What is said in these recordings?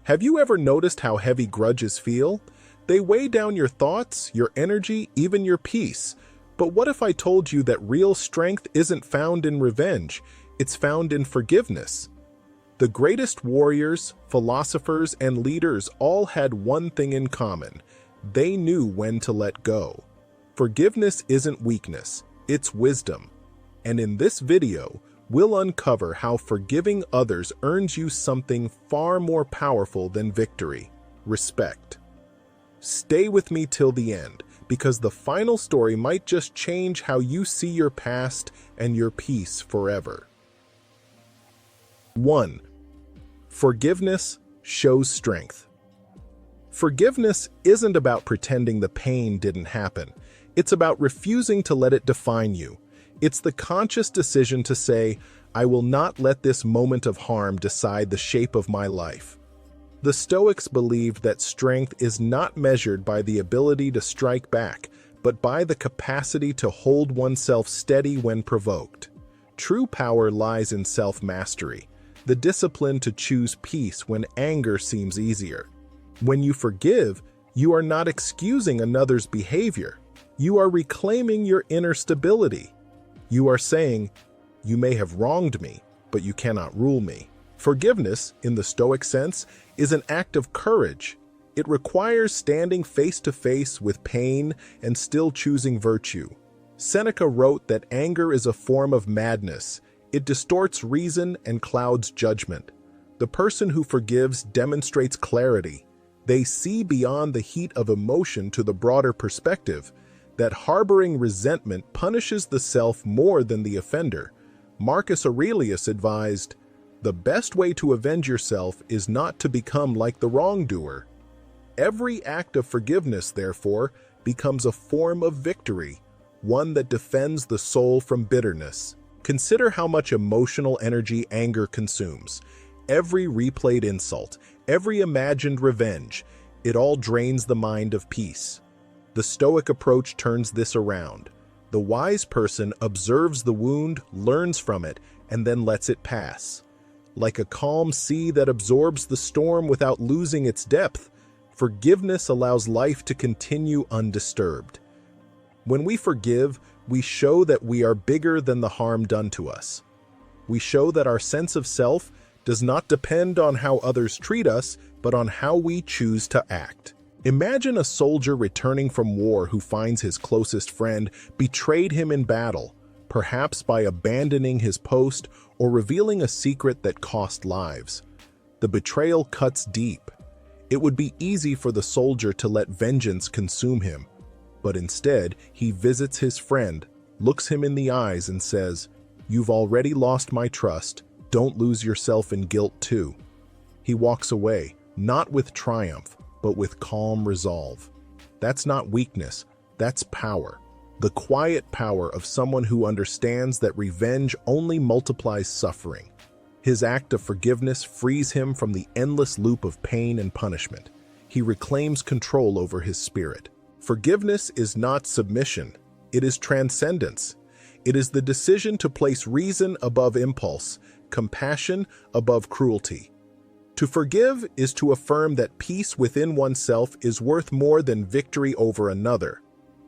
Have you ever noticed how heavy grudges feel? They weigh down your thoughts, your energy, even your peace. But what if I told you that real strength isn't found in revenge, it's found in forgiveness? The greatest warriors, philosophers, and leaders all had one thing in common. They knew when to let go. Forgiveness isn't weakness, it's wisdom. And in this video, we'll uncover how forgiving others earns you something far more powerful than victory: respect. Stay with me till the end, because the final story might just change how you see your past and your peace forever. 1. Forgiveness shows strength. Forgiveness isn't about pretending the pain didn't happen. It's about refusing to let it define you. It's the conscious decision to say, I will not let this moment of harm decide the shape of my life. The Stoics believed that strength is not measured by the ability to strike back, but by the capacity to hold oneself steady when provoked. True power lies in self-mastery, the discipline to choose peace when anger seems easier. When you forgive, you are not excusing another's behavior. You are reclaiming your inner stability. You are saying, you may have wronged me, but you cannot rule me. Forgiveness, in the Stoic sense, is an act of courage. It requires standing face to face with pain and still choosing virtue. Seneca wrote that anger is a form of madness. It distorts reason and clouds judgment. The person who forgives demonstrates clarity. They see beyond the heat of emotion to the broader perspective that harboring resentment punishes the self more than the offender. Marcus Aurelius advised, the best way to avenge yourself is not to become like the wrongdoer. Every act of forgiveness, therefore, becomes a form of victory, one that defends the soul from bitterness. Consider how much emotional energy anger consumes. Every replayed insult, every imagined revenge, it all drains the mind of peace. The Stoic approach turns this around. The wise person observes the wound, learns from it, and then lets it pass. Like a calm sea that absorbs the storm without losing its depth, forgiveness allows life to continue undisturbed. When we forgive, we show that we are bigger than the harm done to us. We show that our sense of self does not depend on how others treat us, but on how we choose to act. Imagine a soldier returning from war who finds his closest friend betrayed him in battle, perhaps by abandoning his post or revealing a secret that cost lives. The betrayal cuts deep. It would be easy for the soldier to let vengeance consume him, but instead he visits his friend, looks him in the eyes and says, "You've already lost my trust. Don't lose yourself in guilt too." He walks away, not with triumph, but with calm resolve. That's not weakness, that's power. The quiet power of someone who understands that revenge only multiplies suffering. His act of forgiveness frees him from the endless loop of pain and punishment. He reclaims control over his spirit. Forgiveness is not submission, it is transcendence. It is the decision to place reason above impulse, compassion above cruelty. To forgive is to affirm that peace within oneself is worth more than victory over another.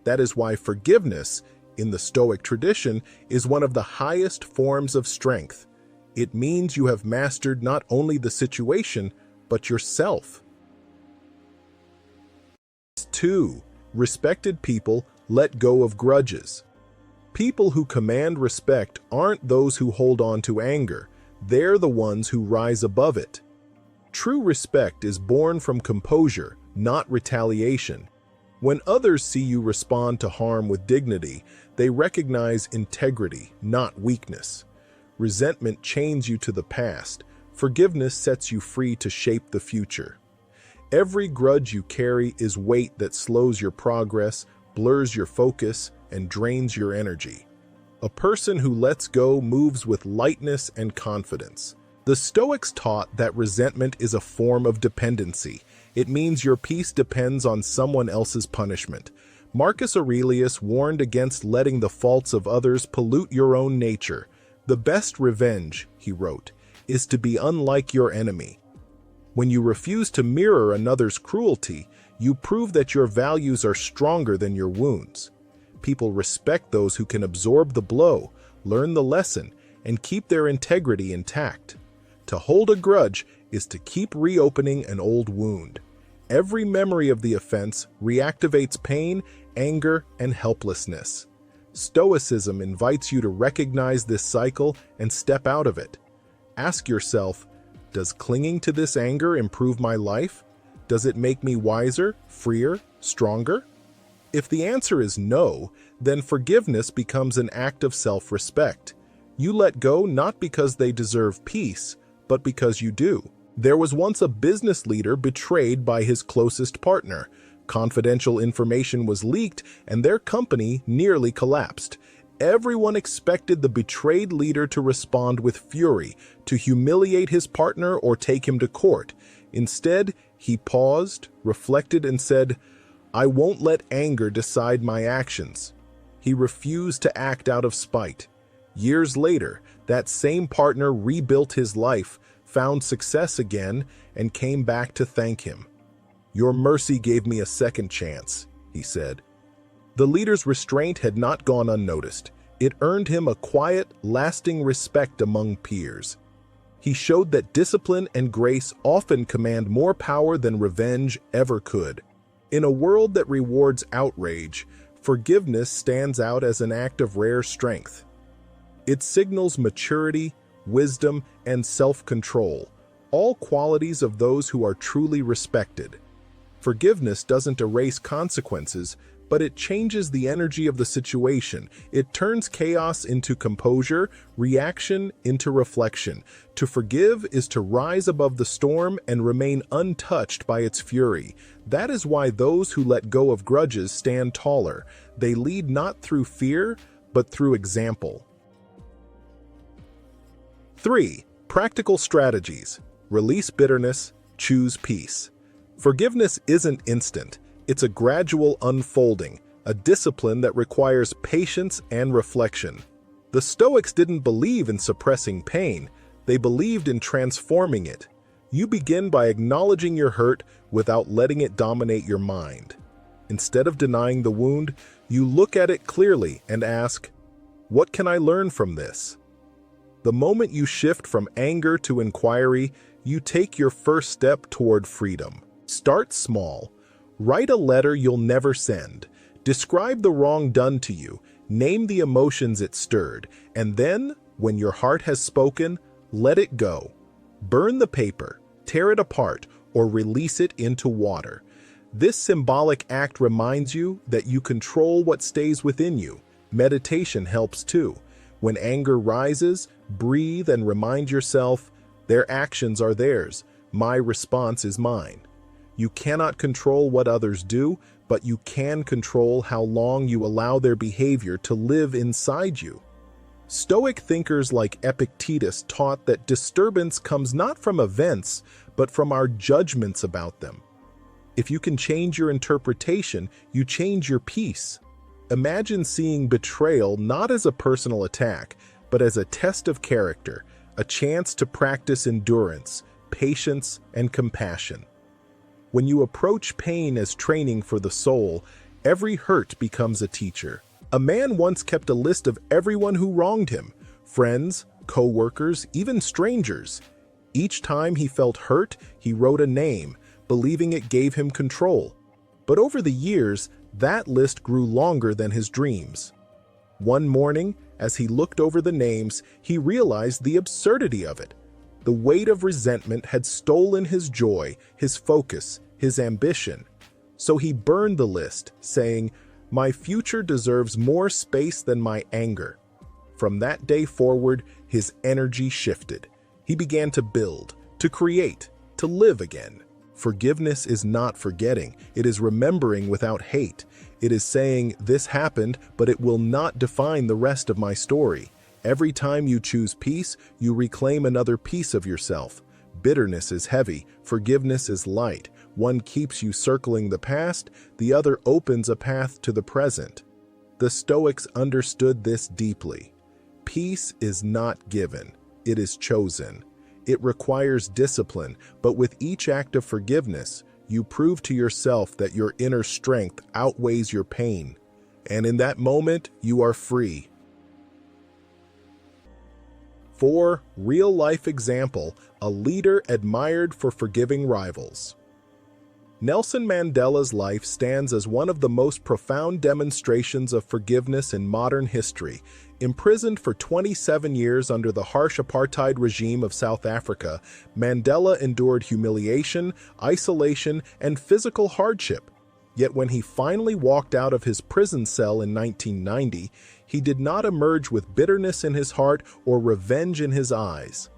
That is why forgiveness, in the Stoic tradition, is one of the highest forms of strength. It means you have mastered not only the situation, but yourself. 2. Respected people let go of grudges. People who command respect aren't those who hold on to anger. They're the ones who rise above it. True respect is born from composure, not retaliation. When others see you respond to harm with dignity, they recognize integrity, not weakness. Resentment chains you to the past. Forgiveness sets you free to shape the future. Every grudge you carry is weight that slows your progress, blurs your focus, and drains your energy. A person who lets go moves with lightness and confidence. The Stoics taught that resentment is a form of dependency. It means your peace depends on someone else's punishment. Marcus Aurelius warned against letting the faults of others pollute your own nature. The best revenge, he wrote, is to be unlike your enemy. When you refuse to mirror another's cruelty, you prove that your values are stronger than your wounds. People respect those who can absorb the blow, learn the lesson, and keep their integrity intact. To hold a grudge is to keep reopening an old wound. Every memory of the offense reactivates pain, anger, and helplessness. Stoicism invites you to recognize this cycle and step out of it. Ask yourself, does clinging to this anger improve my life? Does it make me wiser, freer, stronger? If the answer is no, then forgiveness becomes an act of self-respect. You let go not because they deserve peace, but because you do. There was once a business leader betrayed by his closest partner. Confidential information was leaked, and their company nearly collapsed. Everyone expected the betrayed leader to respond with fury, to humiliate his partner or take him to court. Instead, he paused, reflected, and said, "I won't let anger decide my actions." He refused to act out of spite. Years later, that same partner rebuilt his life, found success again, and came back to thank him. "Your mercy gave me a second chance," he said. The leader's restraint had not gone unnoticed. It earned him a quiet, lasting respect among peers. He showed that discipline and grace often command more power than revenge ever could. In a world that rewards outrage, forgiveness stands out as an act of rare strength. It signals maturity, wisdom, and self-control, all qualities of those who are truly respected. Forgiveness doesn't erase consequences, but it changes the energy of the situation. It turns chaos into composure, reaction into reflection. To forgive is to rise above the storm and remain untouched by its fury. That is why those who let go of grudges stand taller. They lead not through fear, but through example. 3. Practical strategies. Release bitterness, choose peace. Forgiveness isn't instant. It's a gradual unfolding, a discipline that requires patience and reflection. The Stoics didn't believe in suppressing pain. They believed in transforming it. You begin by acknowledging your hurt without letting it dominate your mind. Instead of denying the wound, you look at it clearly and ask, "What can I learn from this?" The moment you shift from anger to inquiry, you take your first step toward freedom. Start small. Write a letter you'll never send. Describe the wrong done to you. Name the emotions it stirred. And then, when your heart has spoken, let it go. Burn the paper, tear it apart, or release it into water. This symbolic act reminds you that you control what stays within you. Meditation helps too. When anger rises, breathe and remind yourself, their actions are theirs. My response is mine. You cannot control what others do, but you can control how long you allow their behavior to live inside you. Stoic thinkers like Epictetus taught that disturbance comes not from events, but from our judgments about them. If you can change your interpretation, you change your peace. Imagine seeing betrayal not as a personal attack, but as a test of character, a chance to practice endurance, patience, and compassion. When you approach pain as training for the soul, every hurt becomes a teacher. A man once kept a list of everyone who wronged him, friends, co-workers, even strangers. Each time he felt hurt, he wrote a name, believing it gave him control. But over the years, that list grew longer than his dreams. One morning, as he looked over the names, he realized the absurdity of it. The weight of resentment had stolen his joy, his focus, his ambition. So he burned the list, saying, "My future deserves more space than my anger." From that day forward, his energy shifted. He began to build, to create, to live again. Forgiveness is not forgetting. It is remembering without hate. It is saying, "This happened, but it will not define the rest of my story." Every time you choose peace, you reclaim another piece of yourself. Bitterness is heavy, forgiveness is light. One keeps you circling the past, the other opens a path to the present. The Stoics understood this deeply. Peace is not given, it is chosen. It requires discipline, but with each act of forgiveness, you prove to yourself that your inner strength outweighs your pain. And in that moment, you are free. 4. Real-life example, a leader admired for forgiving rivals. Nelson Mandela's life stands as one of the most profound demonstrations of forgiveness in modern history. Imprisoned for 27 years under the harsh apartheid regime of South Africa, Mandela endured humiliation, isolation, and physical hardship. Yet when he finally walked out of his prison cell in 1990, he did not emerge with bitterness in his heart or revenge in his eyes.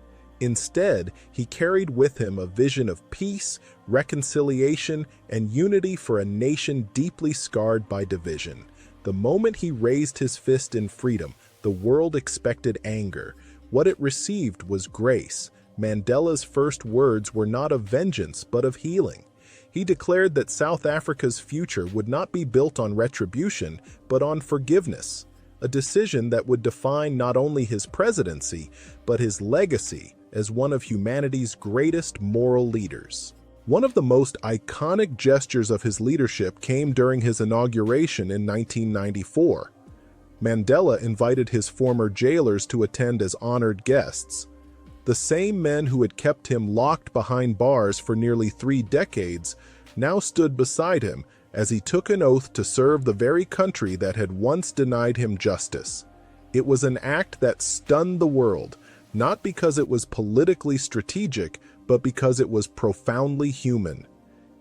Instead, he carried with him a vision of peace, reconciliation, and unity for a nation deeply scarred by division. The moment he raised his fist in freedom, the world expected anger. What it received was grace. Mandela's first words were not of vengeance, but of healing. He declared that South Africa's future would not be built on retribution, but on forgiveness, a decision that would define not only his presidency, but his legacy as one of humanity's greatest moral leaders. One of the most iconic gestures of his leadership came during his inauguration in 1994. Mandela invited his former jailers to attend as honored guests. The same men who had kept him locked behind bars for nearly 3 decades now stood beside him as he took an oath to serve the very country that had once denied him justice. It was an act that stunned the world, not because it was politically strategic, but because it was profoundly human.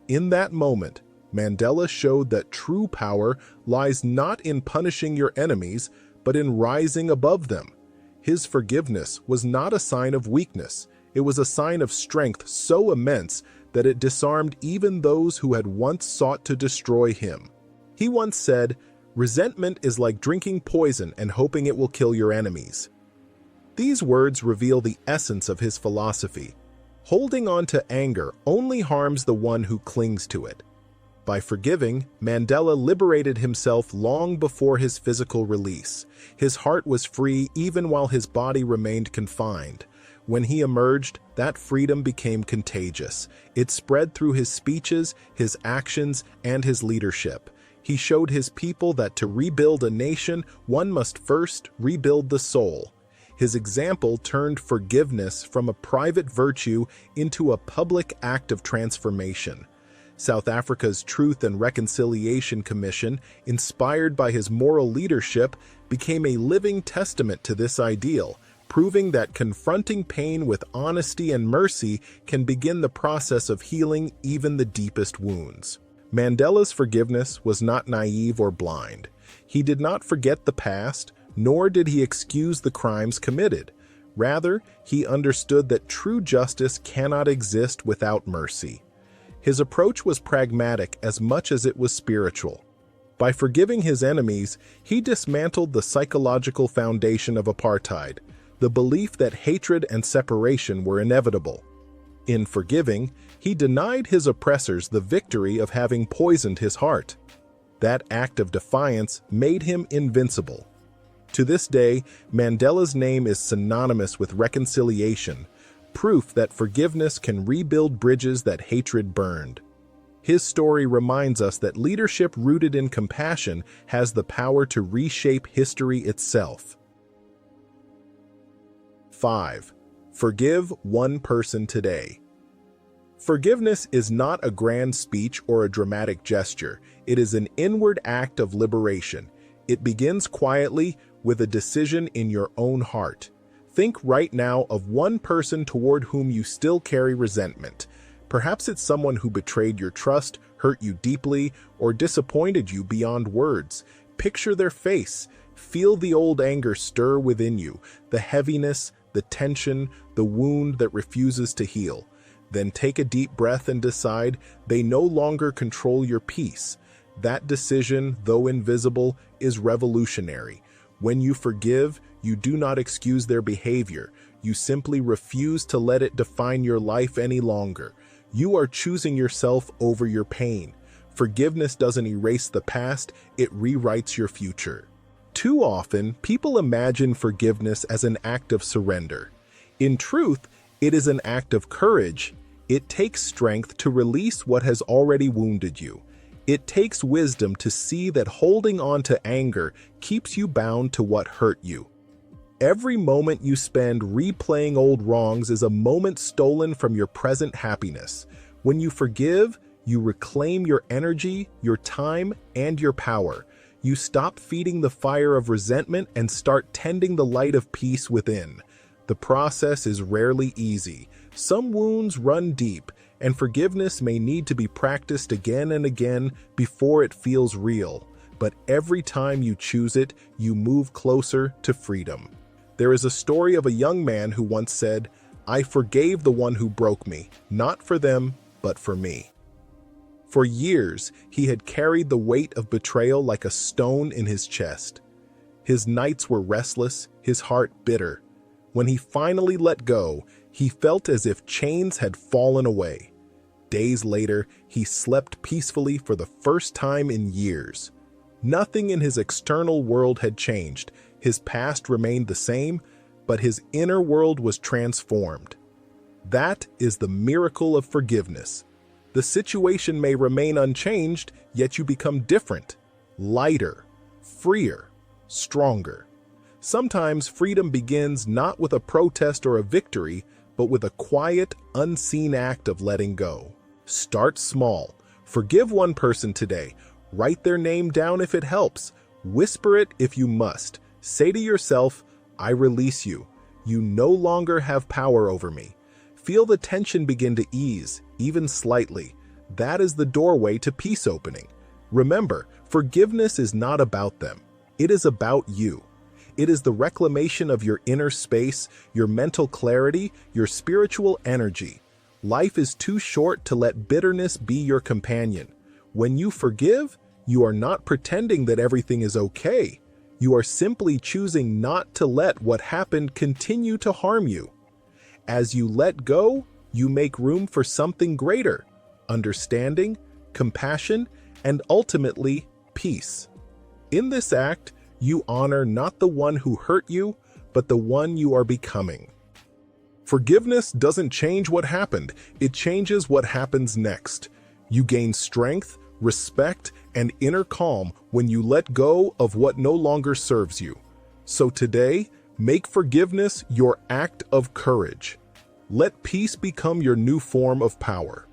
In that moment, Mandela showed that true power lies not in punishing your enemies, but in rising above them. His forgiveness was not a sign of weakness. It was a sign of strength so immense that it disarmed even those who had once sought to destroy him. He once said, "Resentment is like drinking poison and hoping it will kill your enemies." These words reveal the essence of his philosophy. Holding on to anger only harms the one who clings to it. By forgiving, Mandela liberated himself long before his physical release. His heart was free even while his body remained confined. When he emerged, that freedom became contagious. It spread through his speeches, his actions, and his leadership. He showed his people that to rebuild a nation, one must first rebuild the soul. His example turned forgiveness from a private virtue into a public act of transformation. South Africa's Truth and Reconciliation Commission, inspired by his moral leadership, became a living testament to this ideal, proving that confronting pain with honesty and mercy can begin the process of healing even the deepest wounds. Mandela's forgiveness was not naive or blind. He did not forget the past, nor did he excuse the crimes committed. Rather, he understood that true justice cannot exist without mercy. His approach was pragmatic as much as it was spiritual. By forgiving his enemies, he dismantled the psychological foundation of apartheid, the belief that hatred and separation were inevitable. In forgiving, he denied his oppressors the victory of having poisoned his heart. That act of defiance made him invincible. To this day, Mandela's name is synonymous with reconciliation, proof that forgiveness can rebuild bridges that hatred burned. His story reminds us that leadership rooted in compassion has the power to reshape history itself. 5. Forgive one person today. Forgiveness is not a grand speech or a dramatic gesture. It is an inward act of liberation. It begins quietly with a decision in your own heart. Think right now of one person toward whom you still carry resentment. Perhaps it's someone who betrayed your trust, hurt you deeply, or disappointed you beyond words. Picture their face. Feel the old anger stir within you, the heaviness, the tension, the wound that refuses to heal. Then take a deep breath and decide they no longer control your peace. That decision, though invisible, is revolutionary. When you forgive, you do not excuse their behavior. You simply refuse to let it define your life any longer. You are choosing yourself over your pain. Forgiveness doesn't erase the past, it rewrites your future. Too often, people imagine forgiveness as an act of surrender. In truth, It is an act of courage. It takes strength to release what has already wounded you. It takes wisdom to see that holding on to anger keeps you bound to what hurt you. Every moment you spend replaying old wrongs is a moment stolen from your present happiness. When you forgive, you reclaim your energy, your time, and your power. You stop feeding the fire of resentment and start tending the light of peace within. The process is rarely easy. Some wounds run deep, and forgiveness may need to be practiced again and again before it feels real. But every time you choose it, you move closer to freedom. There is a story of a young man who once said, "I forgave the one who broke me, not for them, but for me." For years, he had carried the weight of betrayal like a stone in his chest. His nights were restless, his heart bitter. When he finally let go, he felt as if chains had fallen away. Days later, he slept peacefully for the first time in years. Nothing in his external world had changed. His past remained the same, but his inner world was transformed. That is the miracle of forgiveness. The situation may remain unchanged, yet you become different, lighter, freer, stronger. Sometimes freedom begins not with a protest or a victory, but with a quiet, unseen act of letting go. Start small. Forgive one person today. Write their name down if it helps. Whisper it if you must. Say to yourself, "I release you. You no longer have power over me." Feel the tension begin to ease, even slightly. That is the doorway to peace opening. Remember, forgiveness is not about them. It is about you. It is the reclamation of your inner space, your mental clarity, your spiritual energy. Life is too short to let bitterness be your companion. When you forgive, you are not pretending that everything is okay. You are simply choosing not to let what happened continue to harm you. As you let go, you make room for something greater: understanding, compassion, and ultimately, peace. In this act, you honor not the one who hurt you, but the one you are becoming. Forgiveness doesn't change what happened, it changes what happens next. You gain strength, respect, and inner calm when you let go of what no longer serves you. So today, make forgiveness your act of courage. Let peace become your new form of power.